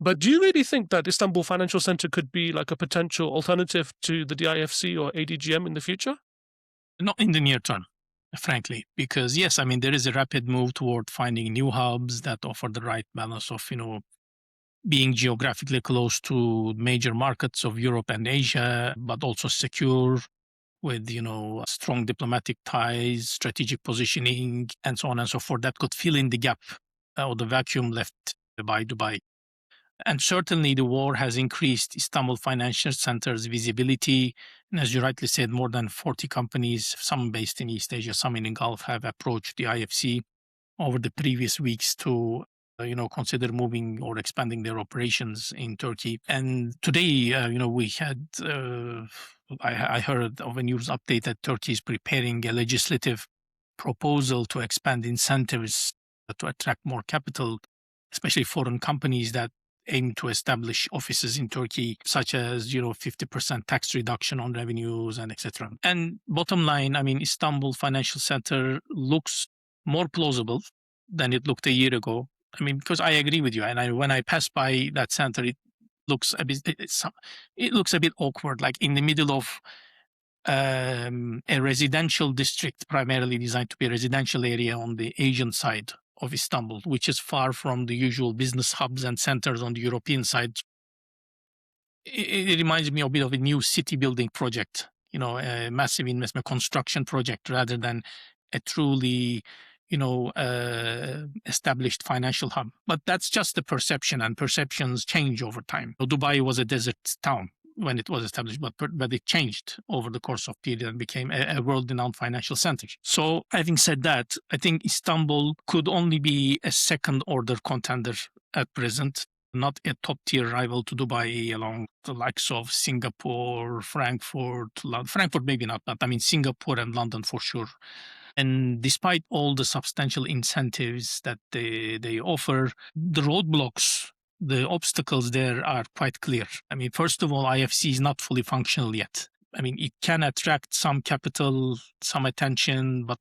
But do you really think that Istanbul Financial Center could be like a potential alternative to the DIFC or ADGM in the future? Not in the near term, frankly, because yes, I mean, there is a rapid move toward finding new hubs that offer the right balance of, being geographically close to major markets of Europe and Asia, but also secure with, strong diplomatic ties, strategic positioning, and so on and so forth that could fill in the gap or the vacuum left by Dubai. And certainly the war has increased Istanbul Financial Center's visibility. And as you rightly said, more than 40 companies, some based in East Asia, some in the Gulf, have approached the IFC over the previous weeks to consider moving or expanding their operations in Turkey. And today, we had, I heard of a news update that Turkey is preparing a legislative proposal to expand incentives to attract more capital, especially foreign companies that aim to establish offices in Turkey, such as 50% tax reduction on revenues and etc. And bottom line, I mean, Istanbul Financial Center looks more plausible than it looked a year ago. I mean, because I agree with you, and when I pass by that center, it looks a bit awkward, like in the middle of a residential district, primarily designed to be a residential area on the Asian side of Istanbul, which is far from the usual business hubs and centers on the European side. It reminds me a bit of a new city building project, a massive investment construction project rather than a truly, established financial hub. But that's just the perception, and perceptions change over time. Dubai was a desert town when it was established, but it changed over the course of period and became a world-renowned financial center. So having said that, I think Istanbul could only be a second-order contender at present, not a top-tier rival to Dubai along the likes of Singapore, Frankfurt maybe not, but I mean Singapore and London for sure. And despite all the substantial incentives that they offer, the roadblocks, the obstacles there are quite clear. I mean, first of all, IFC is not fully functional yet. I mean, it can attract some capital, some attention, but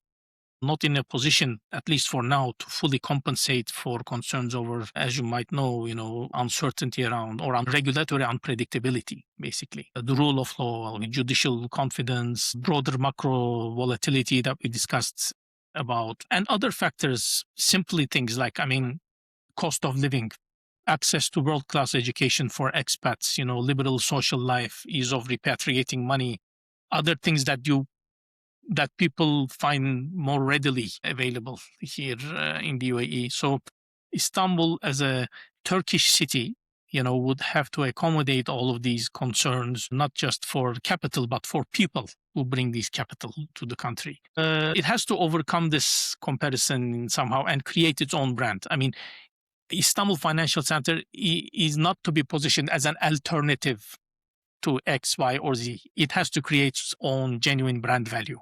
not in a position, at least for now, to fully compensate for concerns over, as you might know, uncertainty around or regulatory unpredictability, basically. The rule of law, judicial confidence, broader macro volatility that we discussed about, and other factors, simply things like, cost of living, access to world-class education for expats, liberal social life, ease of repatriating money, other things that people find more readily available here in the UAE. So Istanbul as a Turkish city, would have to accommodate all of these concerns, not just for capital, but for people who bring this capital to the country. It has to overcome this comparison somehow and create its own brand. I mean, Istanbul Financial Center is not to be positioned as an alternative to X, Y, or Z. It has to create its own genuine brand value.